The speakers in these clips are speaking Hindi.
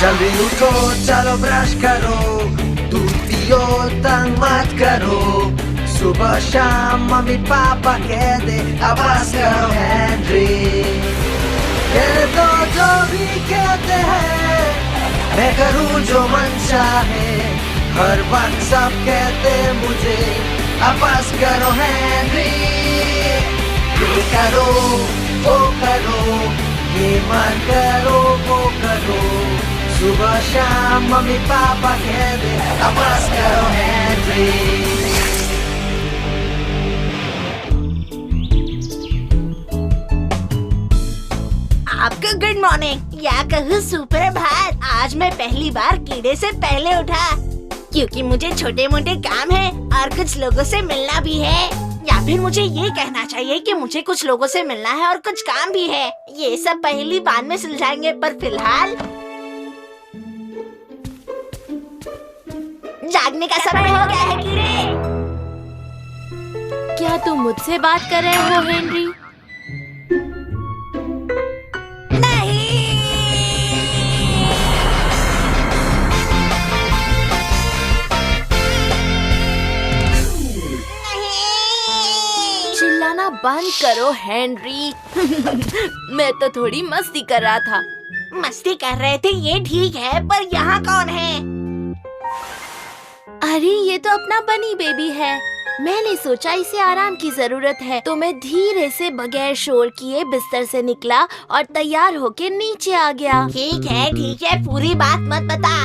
जल्दी उठो चलो ब्रश करो, दूध पियो तंग मत करो, सुबह शाम मम्मी पापा कह दे अब बस करो हेनरी। कह दो जो भी कहते हैं, मैं करूँ जो मन चाहे, हर वक्त सब कहते मुझे अब बस करो हेनरी। ये करो वो करो, ये मत करो वो करो, सुबह शाम मम्मी पापा कह दे अब बस करो हेनरी। आपको गुड मॉर्निंग या कहूँ सुप्रभात। आज मैं पहली बार कीड़े से पहले उठा, क्योंकि मुझे छोटे मोटे काम है और कुछ लोगों से मिलना भी है। या फिर मुझे ये कहना चाहिए कि मुझे कुछ लोगों से मिलना है और कुछ काम भी है। ये सब पहली बाद में सुलझाएंगे, पर फिलहाल जागने का समय हो गया है कीड़े। क्या तुम मुझसे बात कर रहे हो हेनरी? चिल्लाना बंद करो हेनरी। मैं तो थोड़ी मस्ती कर रहा था। मस्ती कर रहे थे ये ठीक है, पर यहाँ कौन है? अरे ये तो अपना बनी बेबी है। मैंने सोचा इसे आराम की जरूरत है, तो मैं धीरे से बगैर शोर किए बिस्तर से निकला और तैयार होके नीचे आ गया। ठीक है, पूरी बात मत बता।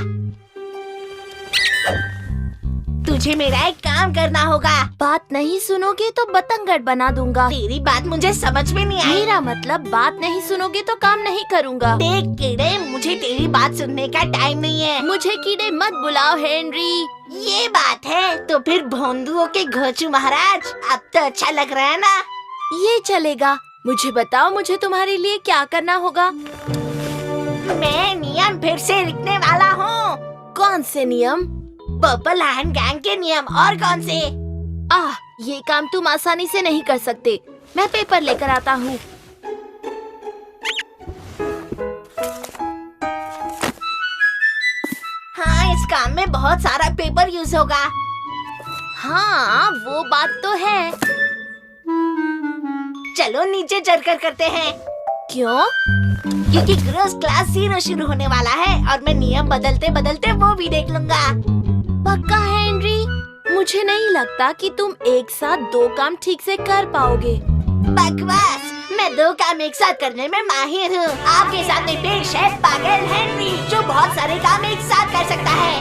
तुझे मेरा एक काम करना होगा। बात नहीं सुनोगे तो बतंगड़ बना दूंगा। तेरी बात मुझे समझ में नहीं आई। मेरा मतलब बात नहीं सुनोगे तो काम नहीं करूँगा। देख कीड़े, मुझे तेरी बात सुनने का टाइम नहीं है। मुझे कीड़े मत बुलाओ हेनरी। ये बात है तो फिर भोंदुओं के घोंचू महाराज, अब तो अच्छा लग रहा है ना? ये चलेगा। मुझे बताओ, मुझे तुम्हारे लिए क्या करना होगा? मैं नियम फिर से लिखने वाला हूँ। कौन से नियम? पर्पल हैंड गैंग के नियम। और कौन से? ये काम तुम आसानी से नहीं कर सकते। मैं पेपर लेकर आता हूँ। हाँ, इस काम में बहुत सारा पेपर यूज होगा। हाँ, वो बात तो है। चलो नीचे चढ़कर करते हैं। क्यों? क्योंकि ग्रोस क्लास 0 शुरू होने वाला है और मैं नियम बदलते बदलते वो भी देख लूंगा। पक्का है हेनरी? मुझे नहीं लगता कि तुम एक साथ 2 काम ठीक से कर पाओगे। बकवास, मैं 2 काम एक साथ करने में माहिर हूँ। आपके सामने पेश है पागल हेनरी, जो बहुत सारे काम एक साथ कर सकता है।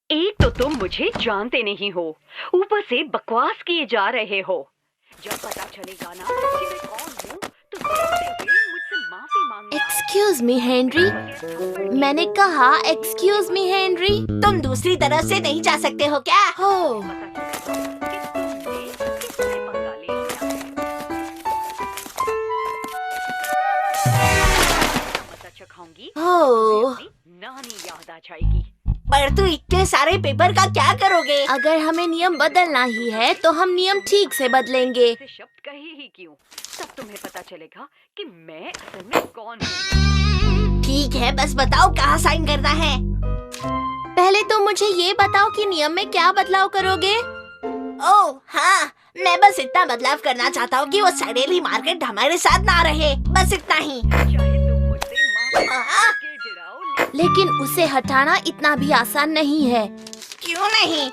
एक तो तुम मुझे जानते नहीं हो, ऊपर से बकवास किए जा रहे हो। जब पता चलेगा ना कि मैं कौन हूँ, तो मुझसे माफी मांगना। Excuse me Henry. मैंने कहा एक्सक्यूज मी हेनरी। तुम दूसरी तरफ से नहीं जा सकते हो क्या? हो, नानी याद आ जाएगी। पर तू इतने सारे पेपर का क्या करोगे? अगर हमें नियम बदलना ही है तो हम नियम ठीक से बदलेंगे। शब्द कहे ही क्यों, तब तुम्हें पता चलेगा कि मैं असल में कौन हूँ। ठीक है, बस बताओ कहाँ साइन करना है। पहले तो मुझे ये बताओ कि नियम में क्या बदलाव करोगे? ओह हाँ, मैं बस इतना बदलाव करना चाहता हूँ कि वो सड़ेली मार्केट हमारे साथ ना रहे, बस इतना ही। लेकिन उसे हटाना इतना भी आसान नहीं है। क्यों नहीं?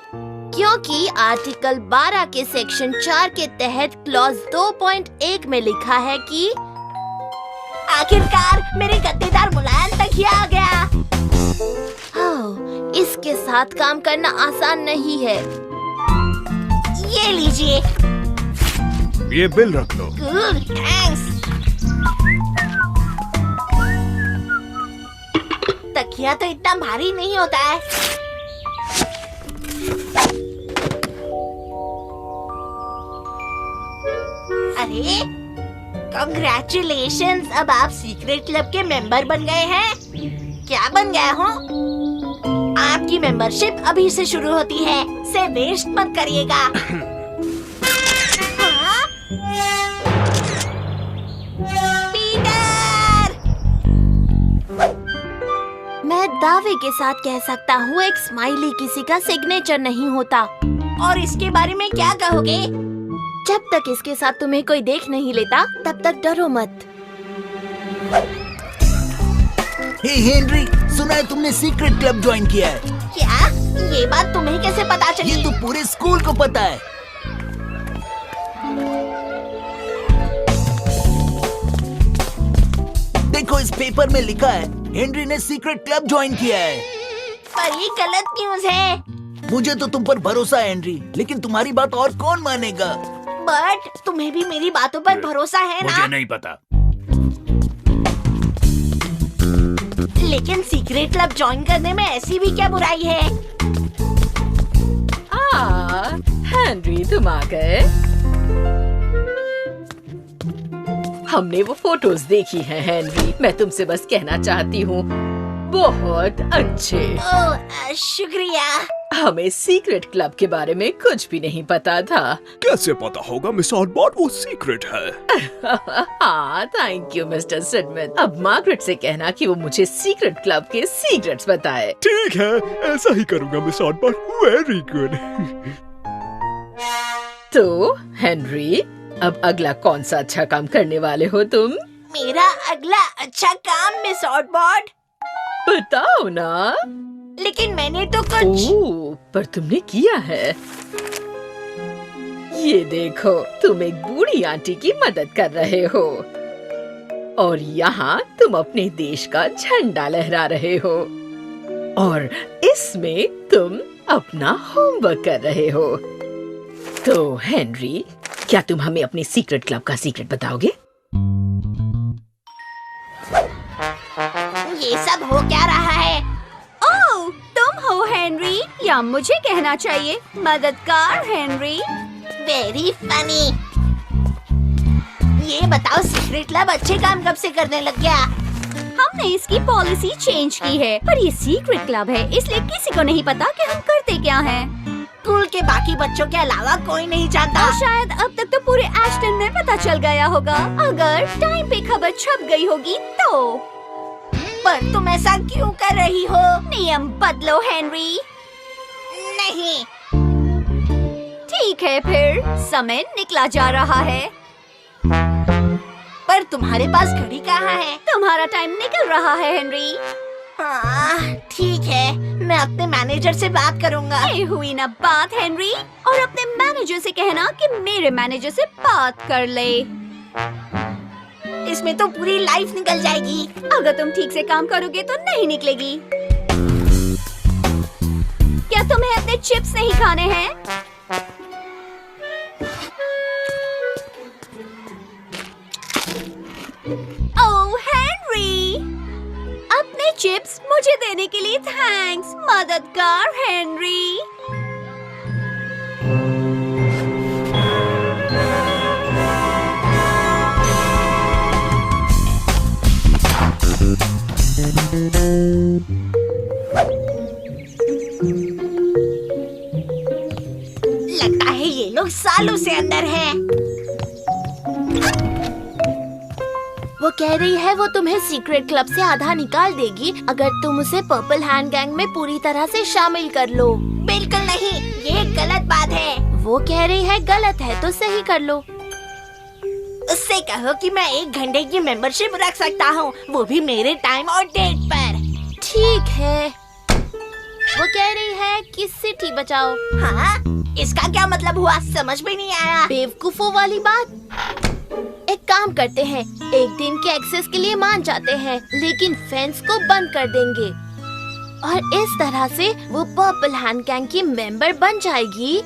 क्योंकि आर्टिकल 12 के सेक्शन 4 के तहत क्लॉज 2.1 में लिखा है कि आखिरकार मेरे गद्देदार मुलायम तक ही आ गया। इसके साथ काम करना आसान नहीं है। ये लीजिए। ये बिल रख लो। थैंक्स। तकिया तो इतना भारी नहीं होता है। अरे कांग्रेचुलेशंस, अब आप सीक्रेट क्लब के मेंबर बन गए हैं। क्या बन गया हूँ? आपकी मेंबरशिप अभी से शुरू होती है, से वेस्ट मत करिएगा। पीटर! मैं दावे के साथ कह सकता हूँ एक स्माइली किसी का सिग्नेचर नहीं होता। और इसके बारे में क्या कहोगे? जब तक इसके साथ तुम्हें कोई देख नहीं लेता तब तक डरो मत। हे हेनरी, सुना है तुमने सीक्रेट क्लब ज्वाइन किया है? क्या? ये बात तुम्हें कैसे पता चली? ये तो पूरे स्कूल को पता है। देखो इस पेपर में लिखा है हेनरी ने सीक्रेट क्लब ज्वाइन किया है। पर ये गलत न्यूज़ है। मुझे तो तुम पर भरोसा है हेनरी, लेकिन तुम्हारी बात और कौन मानेगा? बट तुम्हें भी मेरी बातों पर भरोसा है ना? मुझे नहीं पता। लेकिन सीक्रेट क्लब ज्वाइन करने में ऐसी भी क्या बुराई है? हेनरी तुम आ गए। हमने वो फोटोज देखी हैं हेनरी। मैं तुमसे बस कहना चाहती हूँ बहुत अच्छे। ओह, शुक्रिया। हमें सीक्रेट क्लब के बारे में कुछ भी नहीं पता था। कैसे पता होगा मिस ऑटबॉट, वो सीक्रेट है। हाँ थैंक यू मिस्टर सिडमन। अब मार्गरेट से कहना कि वो मुझे सीक्रेट क्लब के सीक्रेट्स बताए। ठीक है, ऐसा ही करूँगा मिस ऑटबॉट। Very good. तो हेनरी, अब अगला कौन सा अच्छा काम करने वाले हो तुम? मेरा अगला अच्छा काम मिस ऑटबॉट? बताओ ना। लेकिन मैंने तो कुछ। ओह, पर तुमने किया है। ये देखो, तुम एक बूढ़ी आंटी की मदद कर रहे हो और यहाँ तुम अपने देश का झंडा लहरा रहे हो और इसमें तुम अपना होमवर्क कर रहे हो। तो हेनरी, क्या तुम हमें अपने सीक्रेट क्लब का सीक्रेट बताओगे? ये सब हो क्या रहा है? ओह, तुम हो हेनरी, या मुझे कहना चाहिए मददगार हेनरी। Very funny. ये बताओ सीक्रेट क्लब अच्छे काम कब से करने लग गया? हमने इसकी पॉलिसी चेंज की है, पर ये सीक्रेट क्लब है इसलिए किसी को नहीं पता कि हम करते क्या हैं। स्कूल के बाकी बच्चों के अलावा कोई नहीं जानता। और शायद अब तक तो पूरे एस्टन में पता चल गया होगा। अगर टाइम पे खबर छप गई होगी तो। पर तुम ऐसा क्यों कर रही हो? नियम बदलो हेनरी। नहीं। ठीक है, फिर समय निकला जा रहा है। पर तुम्हारे पास घड़ी कहाँ है? तुम्हारा टाइम निकल रहा है हेनरी। हाँ, ठीक है, मैं अपने मैनेजर से बात करूँगा। ये हुई ना बात हेनरी, और अपने मैनेजर से कहना कि मेरे मैनेजर से बात कर ले। इसमें तो पूरी लाइफ निकल जाएगी। अगर तुम ठीक से काम करोगे तो नहीं निकलेगी। क्या तुम्हें अपने चिप्स नहीं खाने हैं? ओह हेनरी, अपने चिप्स मुझे देने के लिए थैंक्स मददगार हेनरी। लगता है ये लोग सालों से अंदर हैं। वो कह रही है वो तुम्हें सीक्रेट क्लब से आधा निकाल देगी अगर तुम उसे पर्पल हैंड गैंग में पूरी तरह से शामिल कर लो। बिल्कुल नहीं, ये गलत बात है। वो कह रही है गलत है तो सही कर लो। उससे कहो कि मैं 1 घंटे की मेंबरशिप रख सकता हूँ, वो भी मेरे टाइम और डेट पर। ठीक है। वो कह रही है कि सिटी बचाओ। हाँ, इसका क्या मतलब हुआ? समझ में नहीं आया। बेवकूफों वाली बात। एक काम करते हैं, एक दिन के एक्सेस के लिए मान जाते हैं, लेकिन फेंस को बंद कर देंगे और इस तरह से वो पर्पल हैंड गैंग की मेंबर बन जाएगी,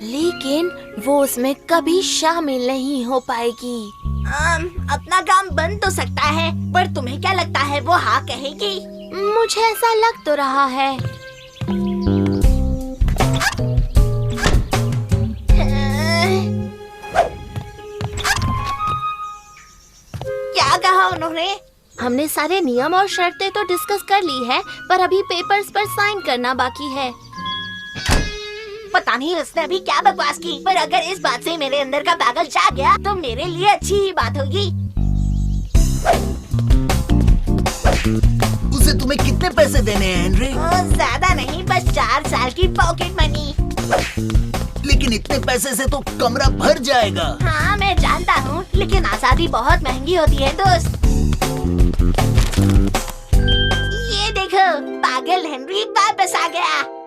लेकिन वो उसमें कभी शामिल नहीं हो पाएगी। अपना काम बन तो सकता है, पर तुम्हें क्या लगता है वो हाँ कहेगी? मुझे ऐसा लग तो रहा है। क्या कहा उन्होंने? हमने सारे नियम और शर्तें तो डिस्कस कर ली है, पर अभी पेपर्स पर साइन करना बाकी है। पता नहीं उसने अभी क्या बकवास की, पर अगर इस बात से मेरे अंदर का पागल जाग गया तो मेरे लिए अच्छी ही बात होगी। उसे तुम्हें कितने पैसे देने हैं हेनरी? ज्यादा नहीं, बस 4 साल की पॉकेट मनी। लेकिन इतने पैसे से तो कमरा भर जाएगा। हाँ मैं जानता हूँ, लेकिन आजादी बहुत महंगी होती है दोस्त। ये देखो, पागल हेनरी वापस आ गया।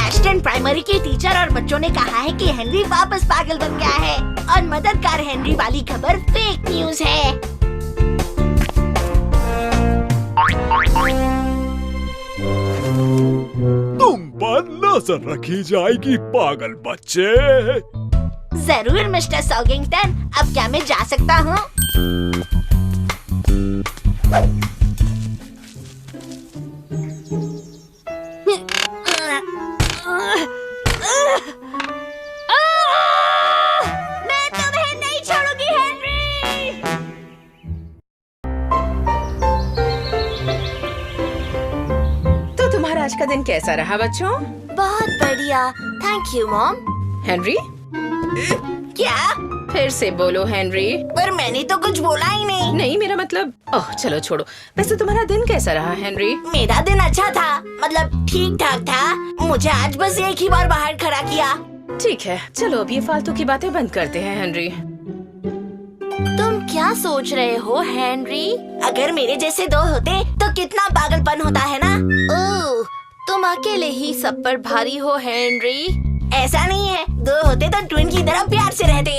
एस्टन प्राइमरी के टीचर और बच्चों ने कहा है कि हेनरी वापस पागल बन गया है और मददगार हेनरी वाली खबर फेक न्यूज है। तुम पर नजर रखी जाएगी पागल बच्चे। जरूर मिस्टर सॉगिंगटन, अब क्या मैं जा सकता हूँ? मैं तुम्हें नहीं छोड़ूंगी हेनरी। तो तुम्हारा आज का दिन कैसा रहा बच्चों? बहुत बढ़िया, थैंक यू मॉम। हेनरी, क्या? फिर से बोलो हेनरी। पर मैंने तो कुछ बोला ही नहीं। नहीं, मेरा मतलब, ओह चलो छोड़ो। वैसे तुम्हारा दिन कैसा रहा हेनरी? मेरा दिन अच्छा था, मतलब ठीक ठाक था। मुझे आज बस एक ही बार बाहर खड़ा किया। ठीक है, चलो अब ये फालतू की बातें बंद करते हैं हेनरी। तुम क्या सोच रहे हो हेनरी? अगर मेरे जैसे 2 होते तो कितना पागलपन होता है ना। ओह, तुम अकेले ही सब पर भारी हो हेनरी। ऐसा नहीं है, 2 होते तो ट्विन की तरह प्यार से रहते।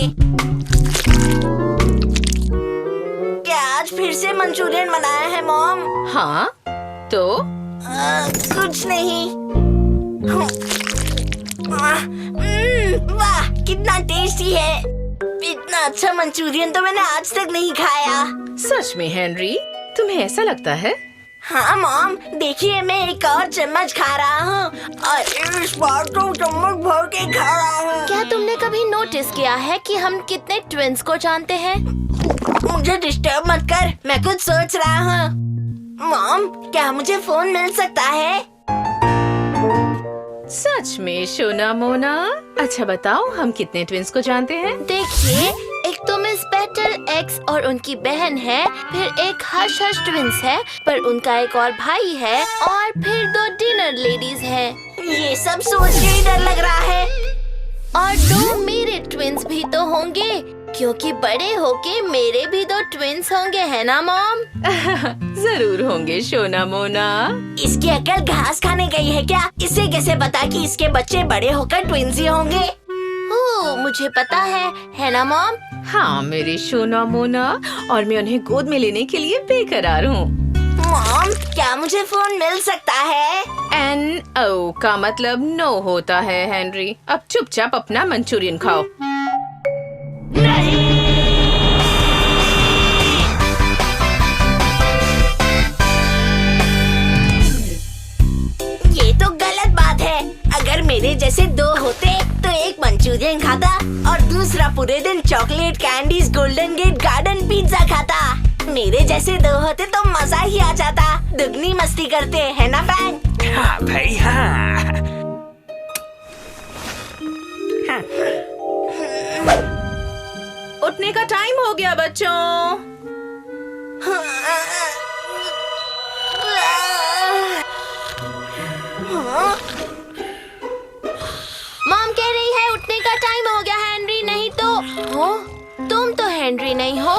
क्या आज फिर से मंचूरियन बनाया है मॉम? हाँ, तो कुछ नहीं। वाह, कितना टेस्टी है। इतना अच्छा मंचूरियन तो मैंने आज तक नहीं खाया। सच में हेनरी, तुम्हें ऐसा लगता है? हाँ मॉम, देखिए मैं एक और चम्मच खा रहा हूँ और इस बार तो चम्मच भर के खा रहा हूँ। क्या तुमने कभी नोटिस किया है कि हम कितने ट्विंस को जानते हैं? मुझे डिस्टर्ब मत कर, मैं कुछ सोच रहा हूँ। मॉम, क्या मुझे फोन मिल सकता है? सच में सोना मोना? अच्छा बताओ, हम कितने ट्विंस को जानते हैं? देखिए, एक तो मिस बेटल एक्स और उनकी बहन है, फिर एक हर्ष हर्ष ट्विंस है, पर उनका एक और भाई है, और फिर 2 डिनर लेडीज हैं। ये सब सोच के ही डर लग रहा है। और 2 मेरे ट्विंस भी तो होंगे, क्योंकि बड़े होके मेरे भी 2 ट्विंस होंगे, है ना मॉम? जरूर होंगे सोना मोना। इसकी अकल घास खाने गई है क्या? इसे कैसे पता कि इसके बच्चे बड़े होकर ट्विंस ही होंगे? ओह, मुझे पता है ना मॉम? हाँ मेरी सोना मोना, और मैं उन्हें गोद में लेने के लिए बेकरार हूँ। मॉम, क्या मुझे फोन मिल सकता है? NO का मतलब नो होता है हेनरी। अब चुपचाप अपना मंचूरियन खाओ। ये तो गलत बात है। अगर मेरे जैसे 2 होते तो एक मंचूरियन खाता और दूसरा पूरे दिन chocolate candies golden gate garden pizza खाता। मेरे जैसे 2 होते तो मजा ही आ जाता। दुगनी मस्ती करते, है ना फ्रैंक? हाँ भाई हाँ। उठने का टाइम हो गया बच्चों। मॉम कह रही है उठने का टाइम हो गया हेनरी, नहीं तो हो? तुम तो हेनरी नहीं हो।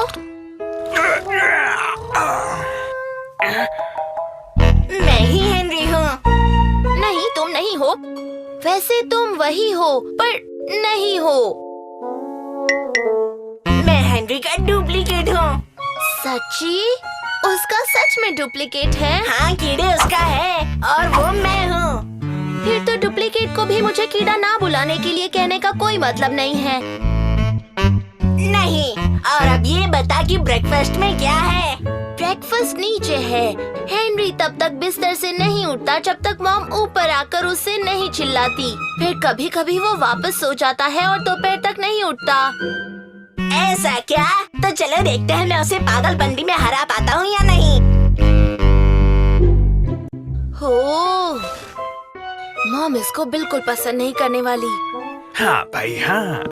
मैं ही हेनरी हूँ। नहीं, तुम नहीं हो। वैसे तुम वही हो, पर नहीं हो। मैं हेनरी का डुप्लीकेट हूँ। सच्ची? उसका सच में डुप्लीकेट है? हाँ, कीड़े उसका है और वो मैं हूँ। फिर तो डुप्लीकेट को भी मुझे कीड़ा ना बुलाने के लिए कहने का कोई मतलब नहीं है। नहीं, और अब ये बता कि ब्रेकफास्ट में क्या है? ब्रेकफास्ट नीचे है। हेनरी तब तक बिस्तर से नहीं उठता जब तक मॉम ऊपर आकर उससे नहीं चिल्लाती। फिर कभी कभी वो वापस सो जाता है और दोपहर तक नहीं उठता। ऐसा क्या? तो चलो देखते हैं मैं उसे पागलपंती में हरा पाता हूँ या नहीं। हो, मॉम इसको बिल्कुल पसंद नहीं करने वाली। हाँ भाई हाँ।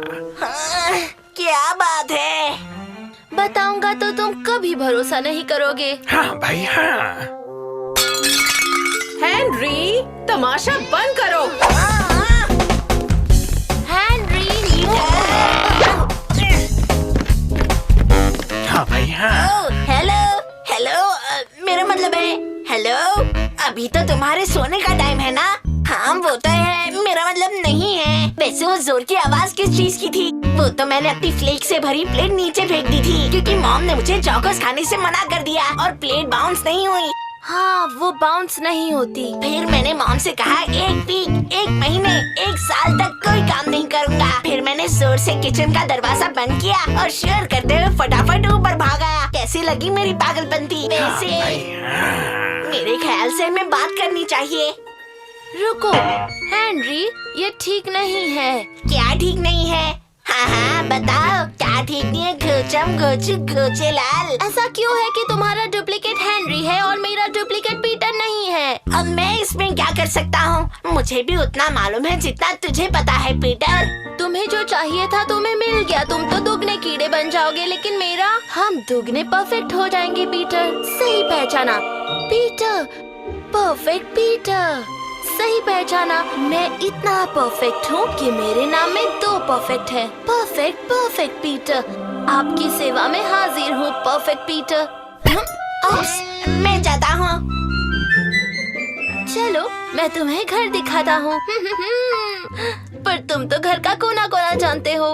क्या बात है? बताऊंगा तो तुम कभी भरोसा नहीं करोगे। हाँ भाई हाँ। हेनरी, तमाशा बंद करो। हेनरी, हाँ भाई हाँ। हेलो हेलो, मेरा मतलब है हेलो। अभी तो तुम्हारे सोने का टाइम है ना? हाँ वो तो है, मेरा मतलब नहीं है। वैसे वो जोर की आवाज किस चीज की थी? वो तो मैंने अपनी फ्लेक से भरी प्लेट नीचे फेंक दी थी क्योंकि मॉम ने मुझे चौकस खाने से मना कर दिया और प्लेट बाउंस नहीं हुई। हाँ वो बाउंस नहीं होती। फिर मैंने मॉम से कहा 1 वीक, 1 महीने, 1 साल तक कोई काम नहीं करूँगा। फिर मैंने जोर से किचन का दरवाजा बंद किया और शेयर करते हुए फटाफट ऊपर भागा। कैसी लगी मेरी पागलपंती? वैसे मेरे ख्याल से हमें बात करनी चाहिए। रुको हेनरी, ये ठीक नहीं है। क्या ठीक नहीं है? हाँ बताओ क्या ठीक नहीं है? घोचम घोचू घोचे लाल। ऐसा क्यों है कि तुम्हारा डुप्लीकेट हेनरी है और मेरा डुप्लीकेट पीटर नहीं है? अब मैं इसमें क्या कर सकता हूँ? मुझे भी उतना मालूम है जितना तुझे पता है पीटर। तुम्हें जो चाहिए था तुम्हें मिल गया। तुम तो दुगने कीड़े बन जाओगे, लेकिन मेरा, हम दुगने परफेक्ट हो जाएंगे। पीटर, सही पहचाना। पीटर, परफेक्ट पीटर, सही पहचाना। मैं इतना परफेक्ट हूँ कि मेरे नाम में 2 परफेक्ट है। परफेक्ट परफेक्ट पीटर, आपकी सेवा में हाजिर हूँ परफेक्ट पीटर। उप्स, मैं जाता हूँ। चलो मैं तुम्हें घर दिखाता हूँ। पर तुम तो घर का कोना कोना जानते हो।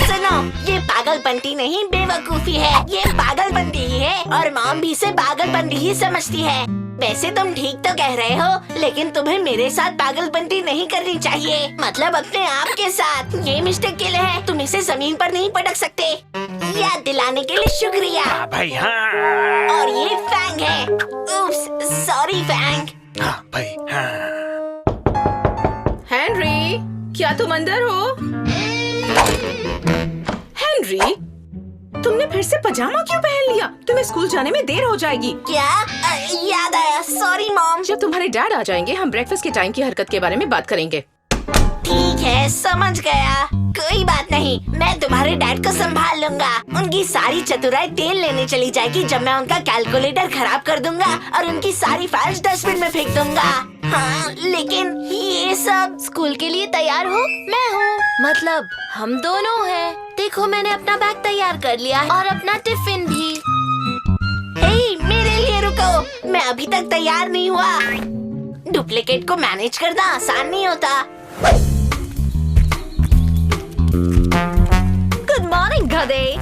सुनो, ये पागलपंती नहीं बेवकूफी है, ये पागलपंती ही है और मॉम भी इसे पागलपंती ही समझती है। वैसे तुम ठीक तो कह रहे हो, लेकिन तुम्हें मेरे साथ पागलपंती नहीं करनी चाहिए। मतलब अपने आप के साथ। ये मिस्टेक के लिए है, तुम इसे जमीन पर नहीं पटक सकते। याद दिलाने के लिए शुक्रिया। हाँ भाई हाँ। और ये फैंग है। उप्स, सॉरी फैंग। हाँ भाई हाँ। हेनरी, क्या तुम अंदर हो? हेनरी, तुमने फिर से पजामा क्यों पहन लिया? तुम्हें स्कूल जाने में देर हो जाएगी। क्या? याद आया, सॉरी मॉम। जब तुम्हारे डैड आ जाएंगे हम ब्रेकफास्ट के टाइम की हरकत के बारे में बात करेंगे। ठीक है, समझ गया। कोई बात नहीं, मैं तुम्हारे डैड को संभाल लूंगा। उनकी सारी चतुराई तेल लेने चली जाएगी जब मैं उनका कैलकुलेटर खराब कर दूंगा और उनकी सारी फाइल्स डस्टबिन में फेंक दूंगा। हाँ, लेकिन ये सब। स्कूल के लिए तैयार हो? मैं हूँ, मतलब हम दोनों हैं। देखो मैंने अपना बैग तैयार कर लिया है और अपना टिफिन भी। हे, मेरे लिए रुको, मैं अभी तक तैयार नहीं हुआ। डुप्लीकेट को मैनेज करना आसान नहीं होता। गुड मॉर्निंग गधे।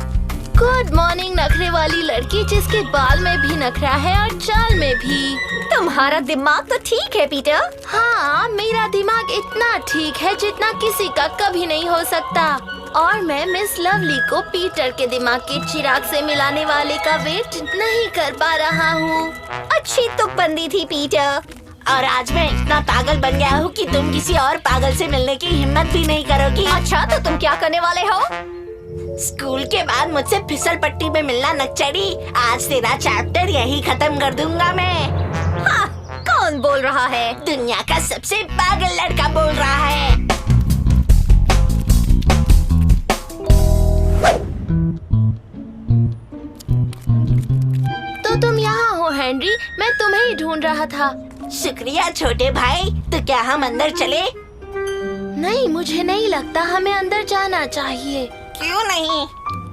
गुड मॉर्निंग नखरे वाली लड़की, जिसके बाल में भी नखरा है और चाल में भी। तुम्हारा दिमाग तो ठीक है पीटर। हाँ, मेरा दिमाग इतना ठीक है जितना किसी का कभी नहीं हो सकता। और मैं मिस लवली को पीटर के दिमाग के चिराग से मिलाने वाले का वेट नहीं कर पा रहा हूँ। अच्छी तुकबंदी थी पीटर। और आज मैं इतना पागल बन गया हूँ कि तुम किसी और पागल से मिलने की हिम्मत भी नहीं करोगी। अच्छा, तो तुम क्या करने वाले हो? स्कूल के बाद मुझसे फिसल पट्टी में मिलना नक्चड़ी। आज तेरा चैप्टर यही खत्म कर दूंगा मैं। हाँ, कौन बोल रहा है? दुनिया का सबसे पागल लड़का बोल रहा है। तो तुम यहाँ हो हेनरी, मैं तुम्हें ही ढूंढ रहा था। शुक्रिया छोटे भाई। तो क्या हम अंदर चले? नहीं, मुझे नहीं लगता हमें अंदर जाना चाहिए। क्यों नहीं?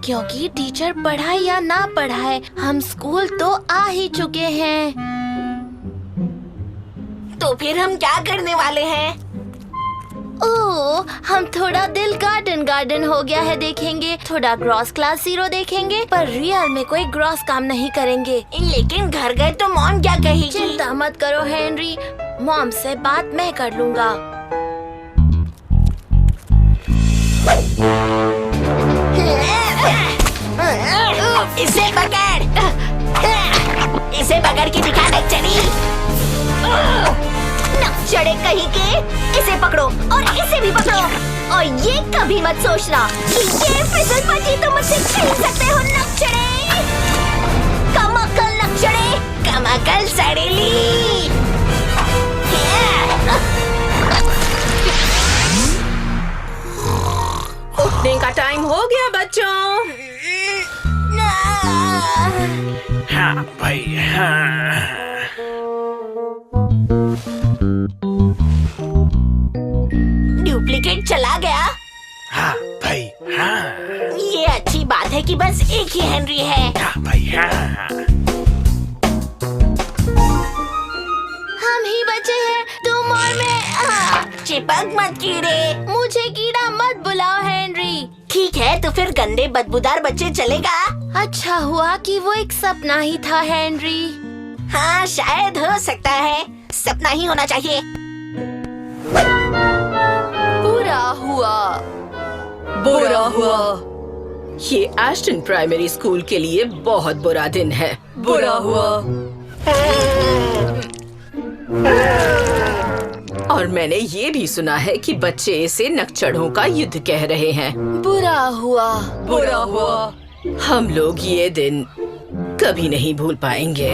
क्योंकि टीचर पढ़ाए या ना पढ़ाए, हम स्कूल तो आ ही चुके हैं। तो फिर हम क्या करने वाले हैं? ओह, हम थोड़ा दिल गार्डन गार्डन हो गया है देखेंगे, थोड़ा ग्रॉस क्लास 0 देखेंगे, पर रियल में कोई ग्रॉस काम नहीं करेंगे। लेकिन घर गए तो मॉम क्या कहेगी? चिंता मत करो हेनरी, मॉम से बात मैं कर लूँगा। इसे पकड़, इसे पकड़ के दिखा नक्चड़ी। नक्चड़े कहीं के, इसे पकड़ो और इसे भी पकड़ो। और ये कभी मत सोचना कि ये फिसल पट्टी तुम मुझसे छीन सकते हो नक्चड़े। कम अक्ल नक्चड़े। कम अकल सड़ेली। उठने का टाइम हो गया बच्चों। हाँ भाई हाँ। डुप्लीकेट चला गया। हाँ भाई हाँ। ये अच्छी बात है कि बस एक ही हेनरी है। हाँ भाई हाँ। हम ही बचे हैं, तुम और मैं। चिपक मत कीड़े। मुझे कीड़ा मत बुलाओ हेनरी। ठीक है, तो फिर गंदे बदबूदार बच्चे चलेगा। अच्छा हुआ कि वो एक सपना ही था हेनरी। हाँ, शायद हो सकता है, सपना ही होना चाहिए। बुरा हुआ। बुरा हुआ। ये एस्टन प्राइमरी स्कूल के लिए बहुत बुरा दिन है। बुरा हुआ। और मैंने ये भी सुना है कि बच्चे इसे नकचढ़ों का युद्ध कह रहे हैं। बुरा हुआ। बुरा हुआ। हम लोग ये दिन कभी नहीं भूल पाएंगे।